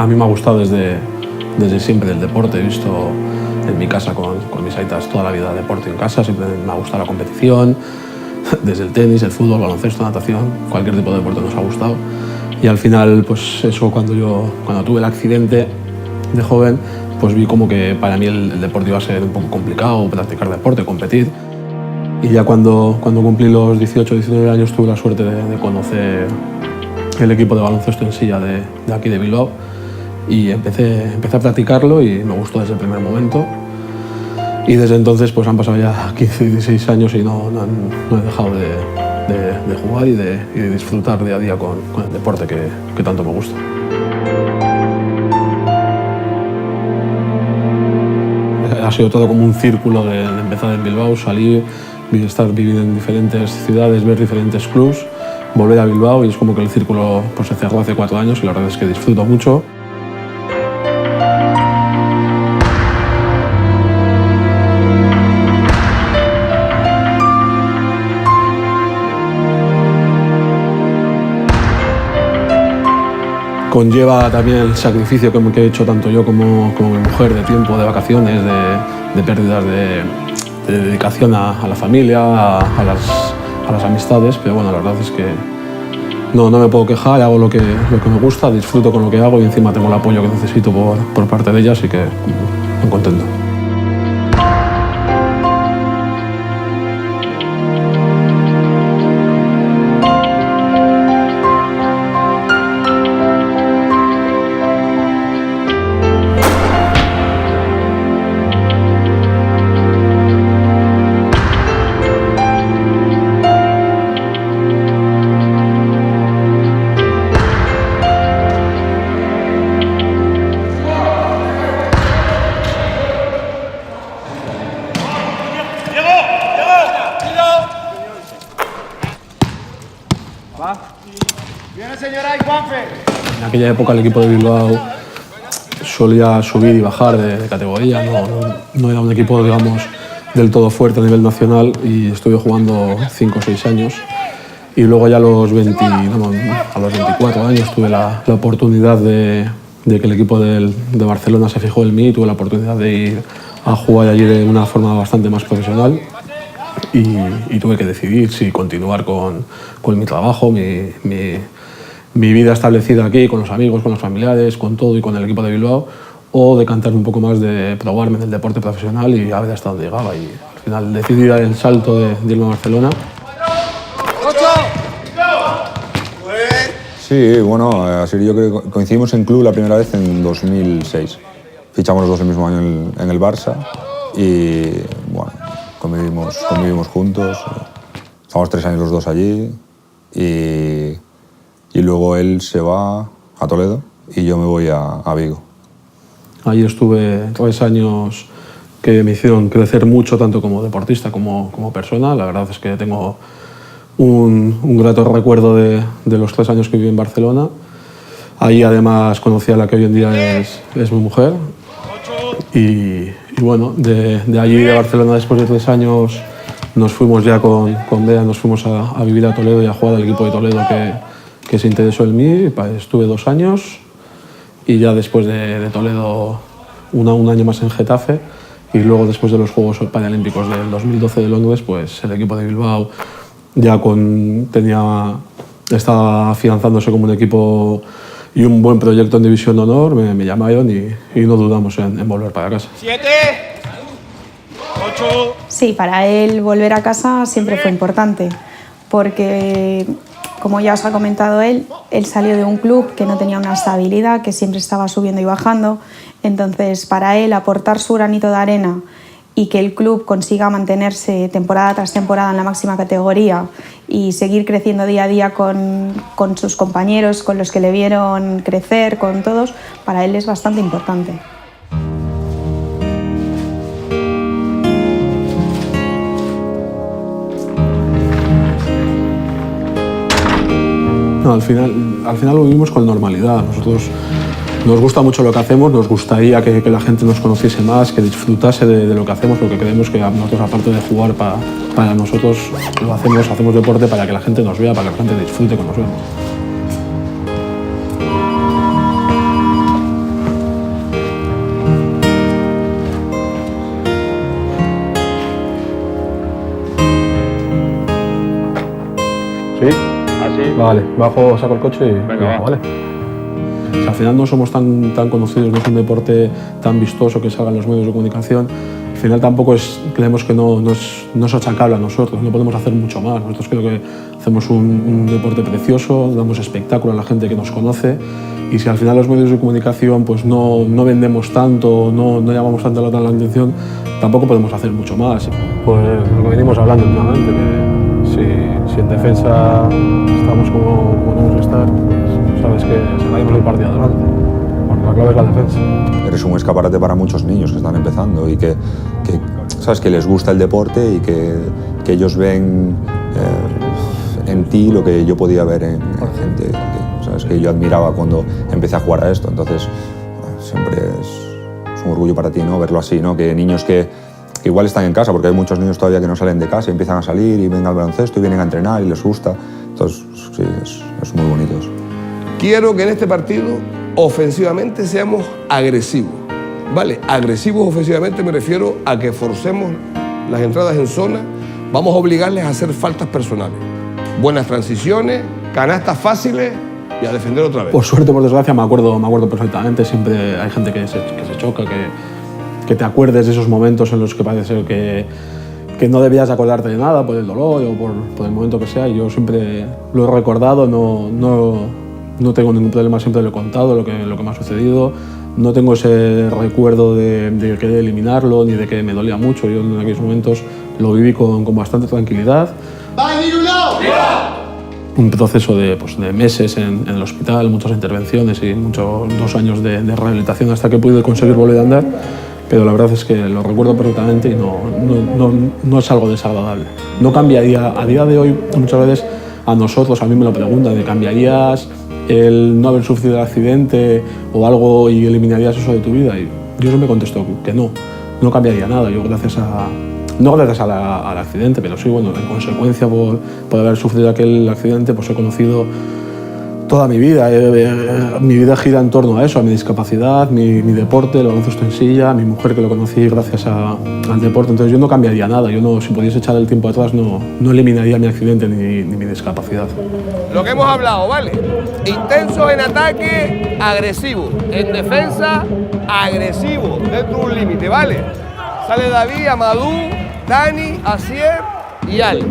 mí me ha gustado desde siempre el deporte. He visto en mi casa con mis aitas toda la vida deporte en casa, siempre me ha gustado la competición, desde el tenis, el fútbol, baloncesto, natación, cualquier tipo de deporte nos ha gustado. Y al final, pues eso, cuando tuve el accidente de joven, pues vi como que para mí el deporte iba a ser un poco complicado, practicar deporte, competir. Y ya cuando cumplí los 18 o 19 años tuve la suerte de conocer el equipo de baloncesto en silla de aquí de Bilbao y empecé a practicarlo y me gustó desde el primer momento. Y desde entonces pues han pasado ya 15, 16 años y no he dejado de jugar y de disfrutar día a día con el deporte que tanto me gusta. Ha sido todo como un círculo de empezar en Bilbao, salir, estar viviendo en diferentes ciudades, ver diferentes clubs, volver a Bilbao y es como que el círculo pues, se cerró hace 4 años y la verdad es que disfruto mucho. Conlleva también el sacrificio que he hecho tanto yo como mi mujer de tiempo, de vacaciones, de pérdidas de dedicación a la familia, a las amistades, pero bueno, la verdad es que no me puedo quejar, hago lo que me gusta, disfruto con lo que hago y encima tengo el apoyo que necesito por parte de ellas, así que muy contento. En aquella época el equipo de Bilbao solía subir y bajar de categoría, no era un equipo, digamos, del todo fuerte a nivel nacional y estuve jugando 5 o 6 años y luego ya a los 24 años tuve la oportunidad de que el equipo de Barcelona se fijó en mí y tuve la oportunidad de ir a jugar allí de una forma bastante más profesional y tuve que decidir si continuar con mi trabajo, mi vida establecida aquí, con los amigos, con los familiares, con todo y con el equipo de Bilbao, o decantar un poco más de probarme en el deporte profesional y a ver hasta dónde llegaba. Y al final decidí dar el salto de irme a Barcelona. Sí, bueno, así yo creo que coincidimos en club la primera vez en 2006. Fichamos los dos el mismo año en el Barça y bueno, convivimos juntos. Estamos 3 años los dos allí y luego él se va a Toledo y yo me voy a Vigo. Allí estuve 3 años que me hicieron crecer mucho, tanto como deportista como persona. La verdad es que tengo un grato recuerdo de los 3 años que viví en Barcelona. Ahí además conocí a la que hoy en día es mi mujer. Y bueno, de allí de Barcelona después de 3 años nos fuimos ya con Bea, nos fuimos a vivir a Toledo y a jugar al equipo de Toledo que se interesó en mí. Estuve 2 años y ya después de Toledo un año más en Getafe y luego después de los Juegos Paralímpicos del 2012 de Londres, pues el equipo de Bilbao ya estaba afianzándose como un equipo y un buen proyecto en División de Honor, me llamaron y no dudamos en volver para casa. 7, 8... Sí, para él volver a casa siempre fue importante, porque como ya os ha comentado él salió de un club que no tenía una estabilidad, que siempre estaba subiendo y bajando, entonces para él aportar su granito de arena y que el club consiga mantenerse temporada tras temporada en la máxima categoría y seguir creciendo día a día con sus compañeros, con los que le vieron crecer, con todos, para él es bastante importante. No, al final lo vivimos con normalidad. Nosotros nos gusta mucho lo que hacemos, nos gustaría que la gente nos conociese más, que disfrutase de lo que hacemos, porque creemos que nosotros, aparte de jugar para nosotros, hacemos deporte para que la gente nos vea, para que la gente disfrute con nosotros. Vale, bajo, saco el coche y venga, vale. O sea, al final no somos tan conocidos, no es un deporte tan vistoso que salga en los medios de comunicación. Al final tampoco creemos que no es achacable a nosotros, no podemos hacer mucho más. Nosotros creo que hacemos un deporte precioso, damos espectáculo a la gente que nos conoce, y si al final los medios de comunicación pues no vendemos tanto, no llamamos tanto la atención, tampoco podemos hacer mucho más. Pues lo que venimos hablando últimamente, que si en defensa estamos como tenemos que estar, pues sabes que sacaremos el partido adelante, porque la clave es la defensa. Eres un escaparate para muchos niños que están empezando y que sabes que les gusta el deporte y que ellos ven en ti lo que yo podía ver en gente sabes que yo admiraba cuando empecé a jugar a esto. Entonces siempre es un orgullo para ti, ¿no? Verlo así, ¿no? Que niños que igual están en casa, porque hay muchos niños todavía que no salen de casa y empiezan a salir y ven al baloncesto y vienen a entrenar y les gusta. Entonces sí, es muy bonito eso. Quiero que en este partido ofensivamente seamos agresivos, ¿vale? Agresivos ofensivamente me refiero a que forcemos las entradas en zona, vamos a obligarles a hacer faltas personales, buenas transiciones, canastas fáciles y a defender otra vez. Por suerte, por desgracia, me acuerdo perfectamente. Siempre hay gente que se choca, que te acuerdes de esos momentos en los que parece ser que no debías acordarte de nada por el dolor o por el momento que sea. Y yo siempre lo he recordado, no tengo ningún problema, siempre lo he contado, lo que me ha sucedido. No tengo ese recuerdo de querer eliminarlo ni de que me dolía mucho. Yo en aquellos momentos lo viví con bastante tranquilidad. Un proceso de meses en el hospital, muchas intervenciones y 2 años de rehabilitación hasta que pude conseguir volver a andar. Pero la verdad es que lo recuerdo perfectamente y no es algo desagradable. No cambiaría, a día de hoy, muchas veces a nosotros, a mí me lo preguntan, ¿de cambiarías el no haber sufrido el accidente o algo y eliminarías eso de tu vida? Y yo siempre contesto que no cambiaría nada. Yo no gracias al accidente, pero sí, bueno, en consecuencia por haber sufrido aquel accidente, pues he conocido toda mi vida. Mi vida gira en torno a eso, a mi discapacidad, mi deporte, el baloncesto en silla, mi mujer que lo conocí gracias al deporte. Entonces yo no cambiaría nada. Yo si pudiese echar el tiempo atrás no eliminaría mi accidente ni mi discapacidad. Lo que hemos hablado, ¿vale? Intenso en ataque, agresivo. En defensa, agresivo, dentro de un límite, ¿vale? Sale David, Amadou, Dani, Asier y Ali.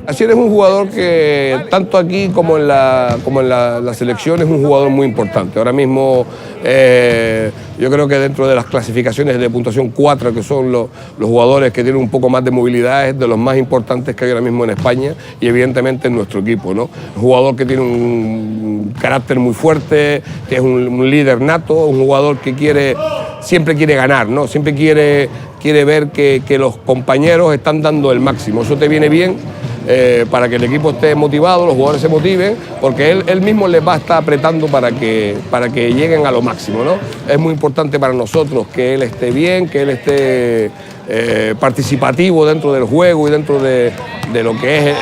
Asier es un jugador que tanto aquí como en la selección es un jugador muy importante. Ahora mismo yo creo que dentro de las clasificaciones de puntuación 4, que son los jugadores que tienen un poco más de movilidad, es de los más importantes que hay ahora mismo en España y evidentemente en nuestro equipo, ¿no? Un jugador que tiene un carácter muy fuerte, que es un líder nato, un jugador que siempre quiere ganar, ¿no? Siempre quiere ver que los compañeros están dando el máximo. Eso te viene bien para que el equipo esté motivado, los jugadores se motiven, porque él mismo les va a estar apretando para que lleguen a lo máximo, ¿no? Es muy importante para nosotros que él esté bien, que él esté participativo dentro del juego y dentro de lo que es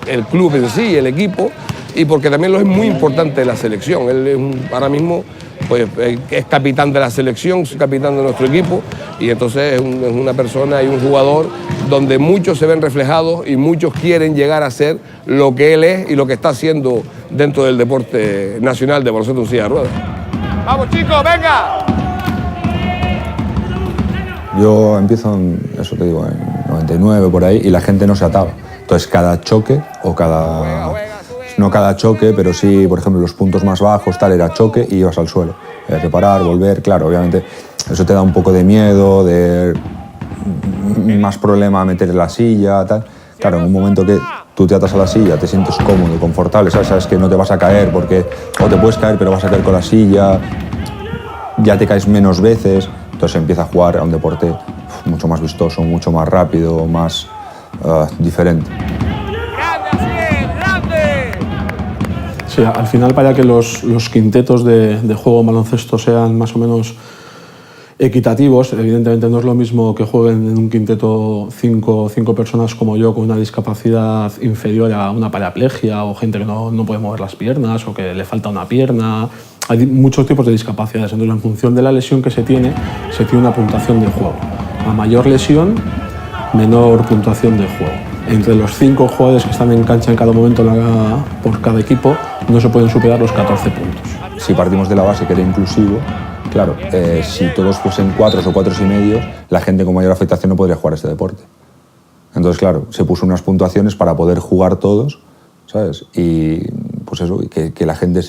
el club en sí, el equipo, y porque también lo es muy importante la selección. Él es ahora mismo pues, es capitán de la selección, es capitán de nuestro equipo, y entonces es una persona y un jugador donde muchos se ven reflejados y muchos quieren llegar a ser lo que él es y lo que está haciendo dentro del deporte nacional de baloncesto en silla de ruedas. ¡Vamos, chicos, venga! Yo empiezo en 99 por ahí y la gente no se ataba. Entonces cada choque o no cada choque, pero sí, por ejemplo, los puntos más bajos, tal, era choque y ibas al suelo. Reparar, volver, claro, obviamente eso te da un poco de miedo, más problema meter la silla, tal. Claro, en un momento que tú te atas a la silla, te sientes cómodo, confortable, sabes que no te vas a caer porque o te puedes caer pero vas a caer con la silla, ya te caes menos veces, entonces empieza a jugar a un deporte mucho más vistoso, mucho más rápido, más diferente. Sí, al final, para que los quintetos de juego en baloncesto sean más o menos equitativos, evidentemente no es lo mismo que jueguen en un quinteto cinco personas como yo con una discapacidad inferior a una paraplegia o gente que no puede mover las piernas o que le falta una pierna. Hay muchos tipos de discapacidades, entonces en función de la lesión que se tiene una puntuación de juego. A mayor lesión, menor puntuación de juego. entre los 5 jugadores que están en cancha en cada momento por cada equipo, no se pueden superar los 14 puntos. Si partimos de la base que era inclusivo, claro, si todos fuesen 4 o 4 y medio, la gente con mayor afectación no podría jugar este deporte. Entonces, claro, se puso unas puntuaciones para poder jugar todos, ¿sabes? Y pues eso, que la gente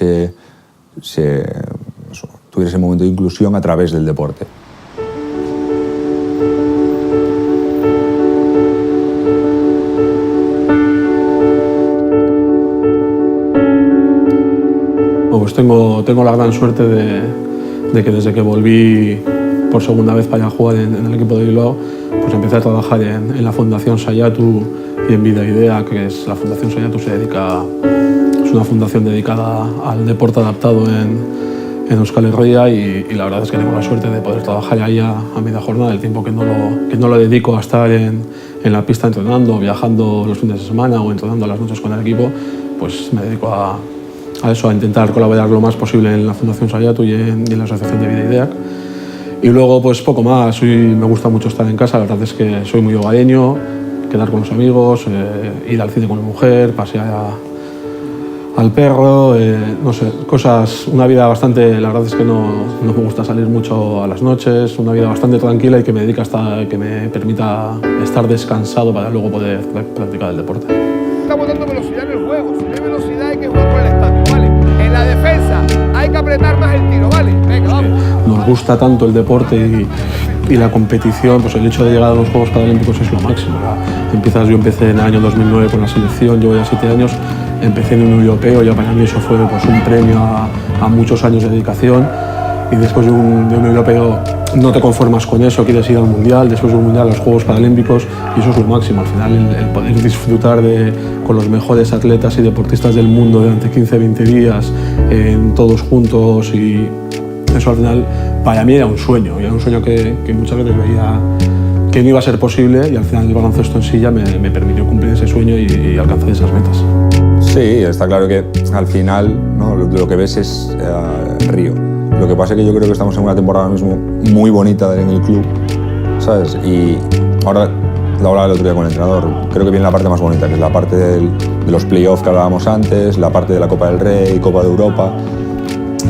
tuviera ese momento de inclusión a través del deporte. Pues tengo la gran suerte de que desde que volví por segunda vez para jugar en el equipo de Bilbao, pues empecé a trabajar en la Fundación Saiatu y en Vida Idea, que es la Fundación Saiatu es una fundación dedicada al deporte adaptado en Euskal Herria y la verdad es que tengo la suerte de poder trabajar ahí a media jornada, el tiempo que no lo dedico a estar en la pista entrenando, viajando los fines de semana o entrenando a las noches con el equipo, pues me dedico a eso, a intentar colaborar lo más posible en la Fundación Saiatu y en la Asociación de Vida Idea. Y luego, pues poco más, me gusta mucho estar en casa, la verdad es que soy muy hogareño, quedar con los amigos, ir al cine con mi mujer, pasear al perro, no sé, cosas, una vida bastante, la verdad es que no me gusta salir mucho a las noches, una vida bastante tranquila y que me permita estar descansado para luego poder practicar el deporte. Estamos dando velocidad en el juego, si no hay velocidad hay que jugar por el estatus, ¿vale? En la defensa hay que apretar más el tiro, ¿vale? Venga, vamos. Nos gusta tanto el deporte y la competición, pues el hecho de llegar a los Juegos Paralímpicos es lo máximo. Yo empecé en el año 2009 con la selección, llevo ya 7 años, empecé en un europeo, ya para mí eso fue pues, un premio a muchos años de dedicación y después de un europeo no te conformas con eso, quieres ir al mundial, después del mundial a los Juegos Paralímpicos y eso es lo máximo. Al final el poder disfrutar con los mejores atletas y deportistas del mundo durante 15-20 días, todos juntos y eso al final para mí era un sueño que muchas veces veía que no iba a ser posible y al final el baloncesto en silla me permitió cumplir ese sueño y alcanzar esas metas. Sí, está claro que al final, ¿no?, lo que ves es Río. Lo que pasa es que yo creo que estamos en una temporada ahora mismo muy bonita en el club, ¿sabes? Y ahora lo hablaba el otro día con el entrenador, creo que viene la parte más bonita, que es la parte de los playoffs que hablábamos antes, la parte de la Copa del Rey, Copa de Europa.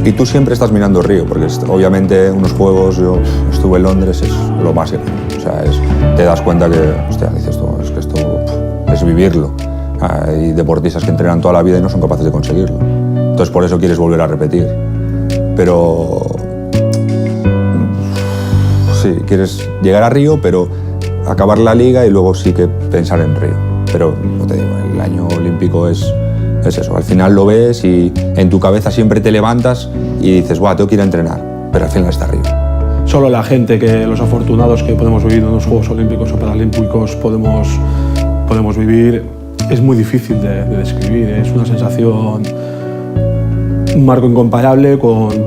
Y tú siempre estás mirando Río, porque obviamente unos juegos, yo estuve en Londres, es lo más grande. O sea, te das cuenta que, hostia, dices tú, es que esto es vivirlo. Hay deportistas que entrenan toda la vida y no son capaces de conseguirlo. Entonces por eso quieres volver a repetir. Pero sí, quieres llegar a Río, pero acabar la liga y luego sí que pensar en Río. Pero, no te digo, el año olímpico es eso. Al final lo ves y en tu cabeza siempre te levantas y dices, tengo que ir a entrenar, pero al final está Río. Solo la gente, los afortunados que podemos vivir en los Juegos Olímpicos o Paralímpicos podemos vivir, es muy difícil de describir. Es una sensación, un marco incomparable,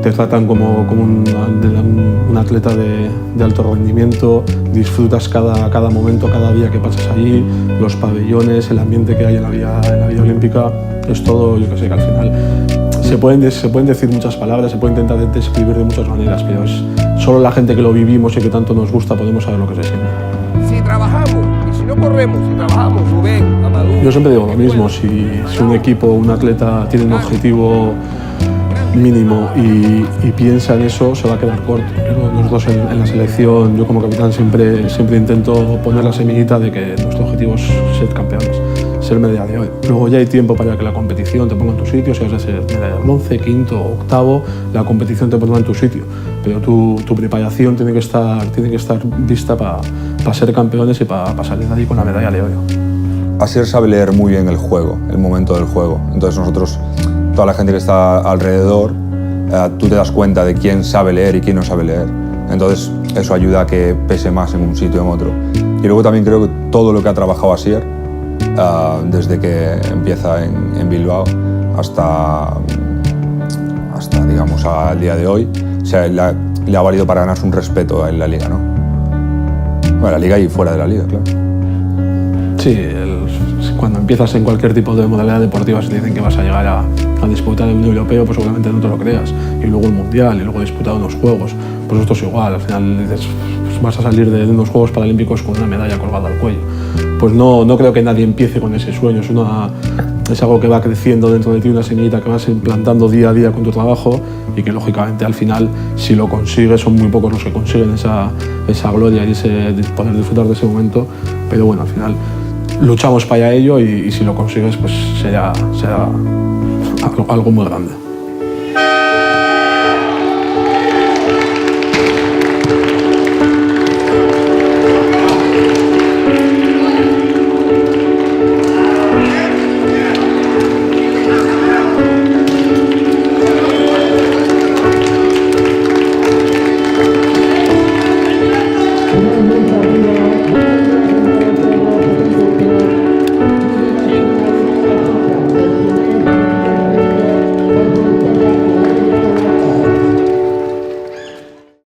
te tratan como un atleta de alto rendimiento, disfrutas cada momento, cada día que pasas allí, los pabellones, el ambiente que hay en la vía olímpica, es todo, yo que sé, que al final se pueden decir muchas palabras, se puede intentar describir de muchas maneras, pero es solo la gente que lo vivimos y que tanto nos gusta podemos saber lo que se siente. Si trabajamos y si no corremos, si trabajamos, Rubén, Amadou... Yo siempre digo lo mismo, si un equipo, un atleta tiene un objetivo mínimo y piensa en eso, se va a quedar corto. Nosotros en la selección, yo como capitán siempre intento poner la semillita de que nuestro objetivo es ser campeones, ser medalla de hoy. Luego ya hay tiempo para que la competición te ponga en tu sitio, si has de ser medalla de bronce, quinto, octavo, la competición te pondrá en tu sitio. Pero tu preparación tiene que estar vista para ser campeones y para salir de ahí con la medalla de oro. Asier sabe leer muy bien el juego, el momento del juego. Entonces nosotros, toda la gente que está alrededor, tú te das cuenta de quién sabe leer y quién no sabe leer. Entonces eso ayuda a que pese más en un sitio o en otro. Y luego también creo que todo lo que ha trabajado Asier, desde que empieza en Bilbao hasta digamos al día de hoy, o sea, le ha valido para ganarse un respeto en la liga, ¿no? Bueno, la liga y fuera de la liga, claro. Sí, cuando empiezas en cualquier tipo de modalidad deportiva, si te dicen que vas a llegar a disputar el europeo, pues seguramente no te lo creas. Y luego el mundial, y luego disputar unos juegos. Pues esto es igual, al final dices, pues vas a salir de unos Juegos Paralímpicos con una medalla colgada al cuello. Pues no creo que nadie empiece con ese sueño, es algo que va creciendo dentro de ti, una semillita que vas implantando día a día con tu trabajo y que lógicamente al final, si lo consigues, son muy pocos los que consiguen esa gloria y poder disfrutar de ese momento, pero bueno, al final luchamos para ello y si lo consigues, pues será algo muy grande.